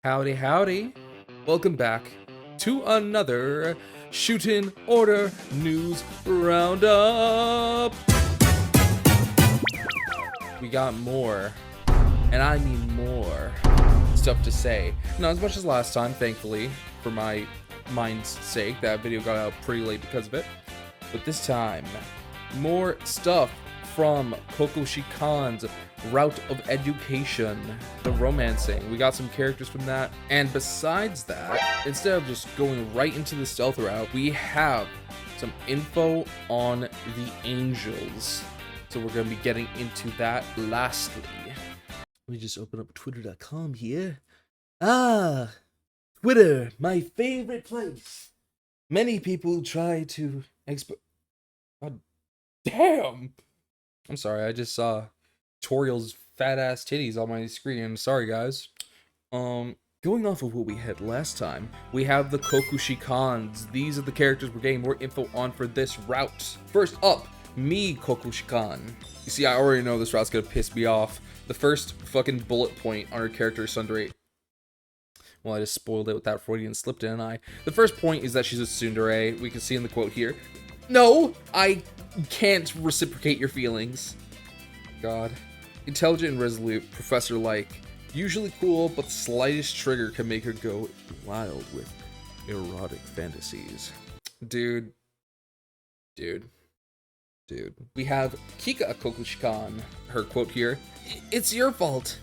Howdy, howdy. Welcome back to another Shootin' Order News Roundup. We got more, and I mean more, stuff to say. Not as much as last time, thankfully, for my mind's sake. That video got out pretty late because of it. But this time, more stuff from Kokushikan's Route of Education, the romancing. We got some characters from that. And besides that, instead of just going right into the stealth route, we have some info on the angels. So we're going to be getting into that lastly. Let me just open up twitter.com here. Twitter, my favorite place. Many people try to God damn! I'm sorry, I just saw Toriel's fat ass titties on my screen. Sorry, guys. Going off of what we had last time, we have the Kokushikans. These are the characters we're getting more info on for this route. First up, me, Kokushikan. You see, I already know this route's gonna piss me off. The first fucking bullet point on her character is Sundere. Well, I just spoiled it with that Freudian slip, didn't I? The first point is that she's a tsundere. We can see in the quote here. No, I can't reciprocate your feelings. God. Intelligent and resolute, professor-like. Usually cool, but the slightest trigger can make her go wild with erotic fantasies. Dude. We have Kika Kokushikan. Her quote here. It's your fault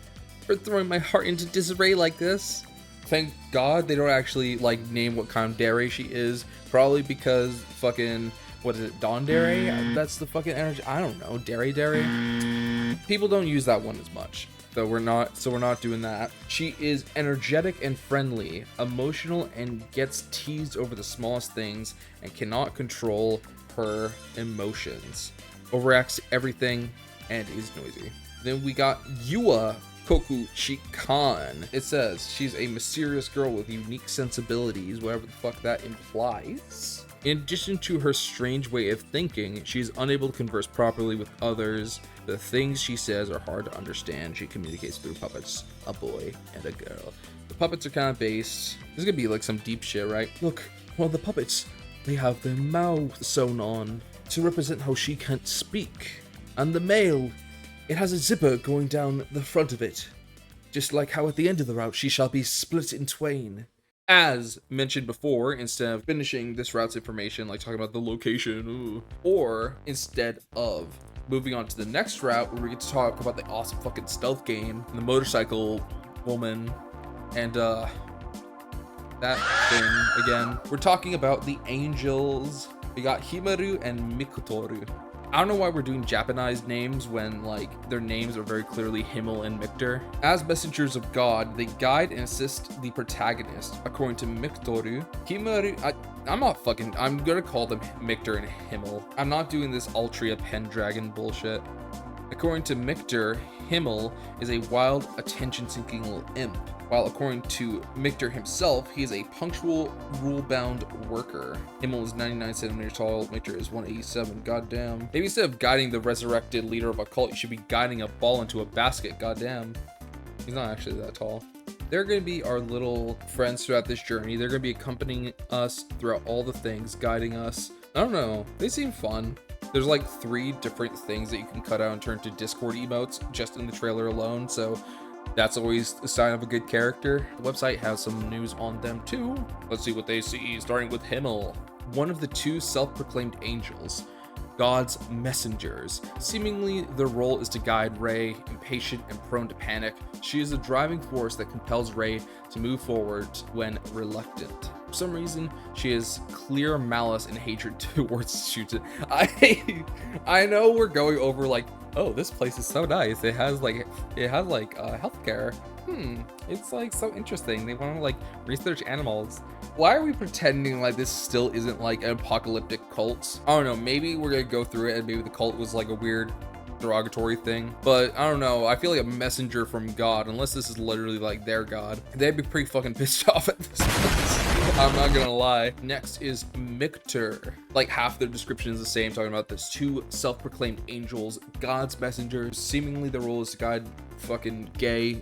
for throwing my heart into disarray like this. Thank God they don't actually, like, name what kind of dere she is. Probably because fucking... what is it, Dondere? That's the fucking energy. I don't know. Dere. People don't use that one as much. So we're not doing that. She is energetic and friendly, emotional and gets teased over the smallest things and cannot control her emotions. Overacts to everything and is noisy. Then we got Yua Kokushikan. It says she's a mysterious girl with unique sensibilities, whatever the fuck that implies. In addition to her strange way of thinking, she's unable to converse properly with others. The things she says are hard to understand. She communicates through puppets, a boy and a girl. The puppets are kind of based. This is gonna be like some deep shit, right? Look, well, the puppets, they have their mouth sewn on to represent how she can't speak. And the male, it has a zipper going down the front of it. Just like how at the end of the route, she shall be split in twain. As mentioned before, instead of finishing this route's information, like talking about the location, or instead of moving on to the next route where we get to talk about the awesome fucking stealth game, and the motorcycle woman, and that thing again, we're talking about the angels. We got Himmel and Miktor. I don't know why we're doing Japanese names when, like, their names are very clearly Himmel and Miktor. As messengers of God, they guide and assist the protagonist. According to Miktoru, I'm gonna call them Miktor and Himmel. I'm not doing this Altria Pendragon bullshit. According to Miktor, Himmel is a wild, attention-seeking little imp. While according to Miktor himself, he is a punctual, rule-bound worker. Himmel is 99 centimeters tall, Miktor is 187, goddamn. Maybe instead of guiding the resurrected leader of a cult, you should be guiding a ball into a basket, goddamn. He's not actually that tall. They're going to be our little friends throughout this journey. They're going to be accompanying us throughout all the things, guiding us. I don't know, they seem fun. There's like 3 different things that you can cut out and turn to Discord emotes just in the trailer alone, so that's always a sign of a good character. The website has some news on them too. Let's see what they see, starting with Himmel. One of the 2 self-proclaimed angels, God's messengers. Seemingly, their role is to guide Rei, impatient and prone to panic. She is a driving force that compels Rei to move forward when reluctant. For some reason, she has clear malice and hatred towards Shuten. I know we're going over like, oh, this place is so nice. It has healthcare. It's like so interesting. They want to like research animals. Why are we pretending like this still isn't like an apocalyptic cult? I don't know, maybe we're gonna go through it and maybe the cult was like a weird derogatory thing, but I don't know. I feel like a messenger from God, unless this is literally like their God, they'd be pretty fucking pissed off at this point. I'm not gonna lie. Next is Miktor. Like half their description is the same, talking about this 2 self-proclaimed angels, God's messengers. Seemingly their role is to guide fucking gay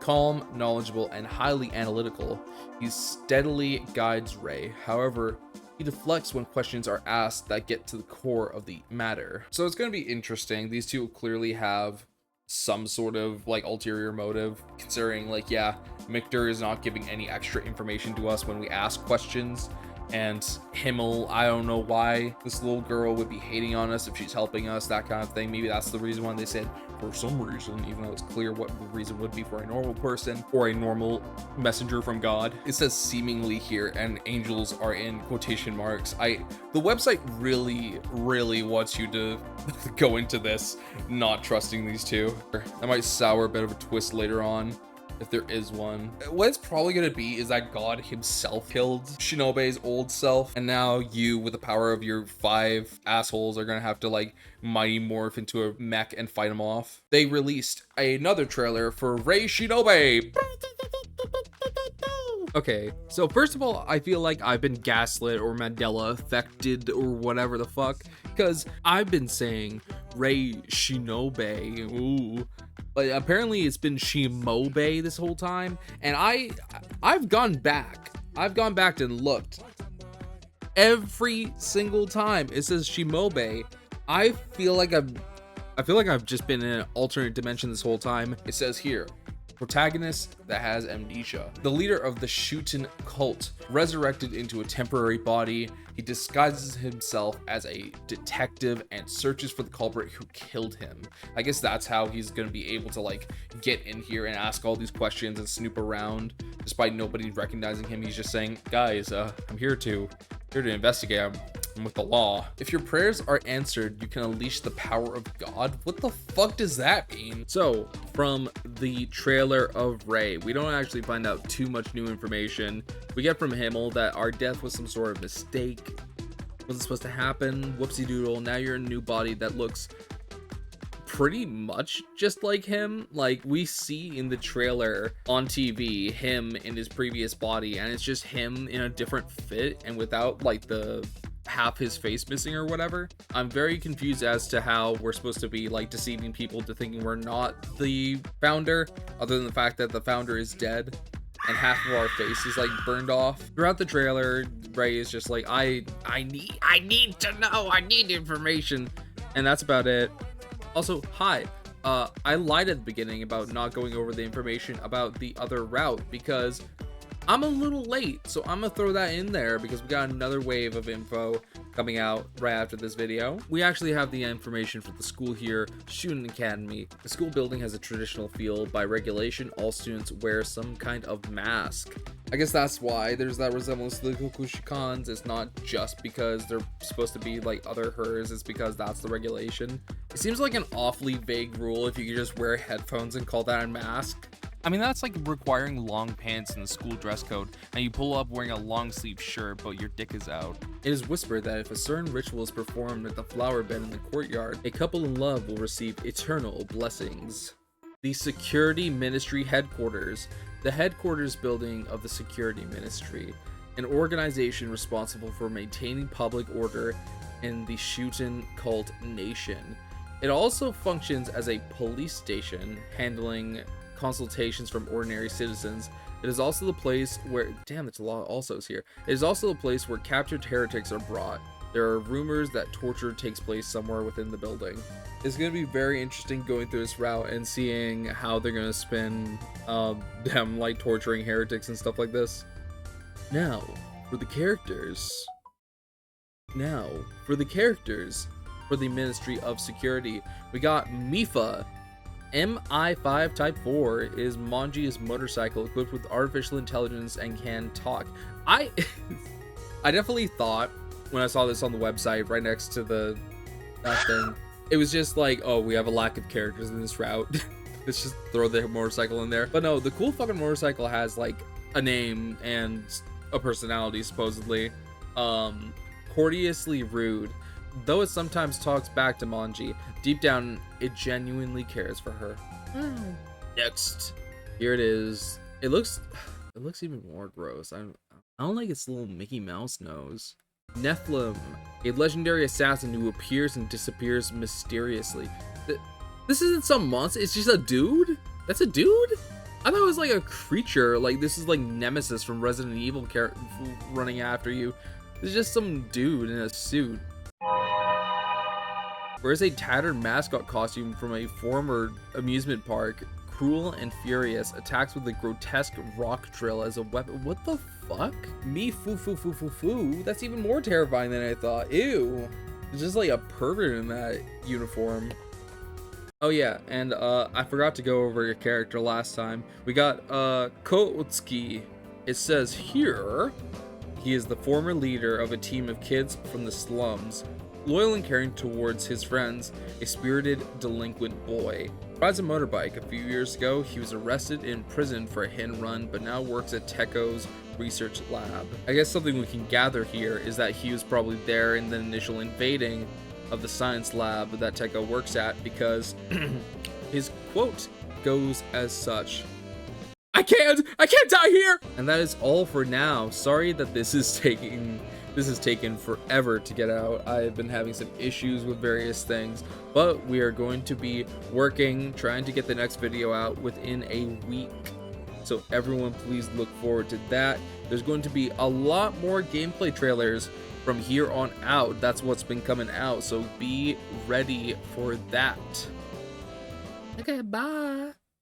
Calm, knowledgeable, and highly analytical, he steadily guides Rei. However, he deflects when questions are asked that get to the core of the matter. So it's going to be interesting. These two clearly have some sort of like ulterior motive, considering like, yeah, Miktor is not giving any extra information to us when we ask questions. And Himmel, I don't know why this little girl would be hating on us if she's helping us, that kind of thing. Maybe that's the reason why they said for some reason, even though it's clear what the reason would be for a normal person or a normal messenger from God. It says seemingly here, and angels are in quotation marks. The website really wants you to go into this not trusting these two. That might sour a bit of a twist later on, if there is one. What it's probably gonna be is that God himself killed Shinobe's old self, and now you, with the power of your 5 assholes, are gonna have to like mighty morph into a mech and fight him off. They released another trailer for Rei Shimobe. Okay, so first of all, I feel like I've been gaslit or Mandela affected or whatever the fuck, because I've been saying Rei Shinobe, ooh, but apparently it's been Shimobe this whole time, and I've gone back and looked. Every single time it says Shimobe, I feel like I've just been in an alternate dimension this whole time. It says here, protagonist that has amnesia. The leader of the Shuten cult, resurrected into a temporary body, he disguises himself as a detective and searches for the culprit who killed him. I guess that's how he's going to be able to like get in here and ask all these questions and snoop around despite nobody recognizing him. He's just saying, guys, I'm here to investigate. I'm with the law. If your prayers are answered, you can unleash the power of God. What the fuck does that mean? So from the trailer of Rei, we don't actually find out too much new information. We get from Himmel that our death was some sort of mistake. Wasn't supposed to happen. Whoopsie doodle. Now you're in a new body that looks pretty much just like him. Like we see in the trailer on TV him in his previous body, and it's just him in a different fit and without like the half his face missing or whatever. I'm very confused as to how we're supposed to be like deceiving people to thinking we're not the founder, other than the fact that the founder is dead and half of our face is like burned off. Throughout the trailer, Rei is just like, I need to know, I need information, and that's about it. Also, hi, I lied at the beginning about not going over the information about the other route because I'm a little late, so I'm gonna throw that in there because we got another wave of info coming out right after this video. We actually have the information for the school here, Shuten Academy. The school building has a traditional feel. By regulation, all students wear some kind of mask. I guess that's why there's that resemblance to the Kokushikans. It's not just because they're supposed to be like other hers, it's because that's the regulation. It seems like an awfully vague rule if you could just wear headphones and call that a mask. I mean, that's like requiring long pants in the school dress code, and you pull up wearing a long sleeve shirt, but your dick is out. It is whispered that if a certain ritual is performed at the flower bed in the courtyard, a couple in love will receive eternal blessings. The Security Ministry Headquarters. The headquarters building of the Security Ministry, an organization responsible for maintaining public order in the Shuten cult nation. It also functions as a police station, handling consultations from ordinary citizens. It is also the place where, damn, it's a lot of alsos here. It is also the place where captured heretics are brought. There are rumors that torture takes place somewhere within the building. It's going to be very interesting going through this route and seeing how they're going to spin them like torturing heretics and stuff like this. Now, for the characters. For the Ministry of Security, we got Mifa. MI5 Type 4 is Manji's motorcycle equipped with artificial intelligence and can talk. I definitely thought when I saw this on the website right next to that thing, it was just like, oh, we have a lack of characters in this route. Let's just throw the motorcycle in there. But no, the cool fucking motorcycle has like a name and a personality supposedly. Courteously rude. Though it sometimes talks back to Manji, deep down it genuinely cares for her. Next, here it is. It looks even more gross. I don't like its little Mickey Mouse nose. Nephilim, a legendary assassin who appears and disappears mysteriously. This isn't some monster. It's just a dude. That's a dude. I thought it was like a creature. Like, this is like Nemesis from Resident Evil running after you. It's just some dude in a suit. Wears a tattered mascot costume from a former amusement park. Cruel and furious, attacks with a grotesque rock drill as a weapon. What the fuck? Me foo foo foo foo foo. That's even more terrifying than I thought. Ew. It's just like a pervert in that uniform. Oh yeah, and I forgot to go over your character last time. We got Koutsuki. It says here, he is the former leader of a team of kids from the slums, loyal and caring towards his friends, a spirited delinquent boy. Rides a motorbike. A few years ago, he was arrested in prison for a hit and run, but now works at Teko's research lab. I guess something we can gather here is that he was probably there in the initial invading of the science lab that Teko works at, because his quote goes as such: I can't die here! And that is all for now. Sorry that this has taken forever to get out. I've been having some issues with various things, but we are going to be trying to get the next video out within a week. So everyone, please look forward to that. There's going to be a lot more gameplay trailers from here on out. That's what's been coming out, so be ready for that. Okay, bye.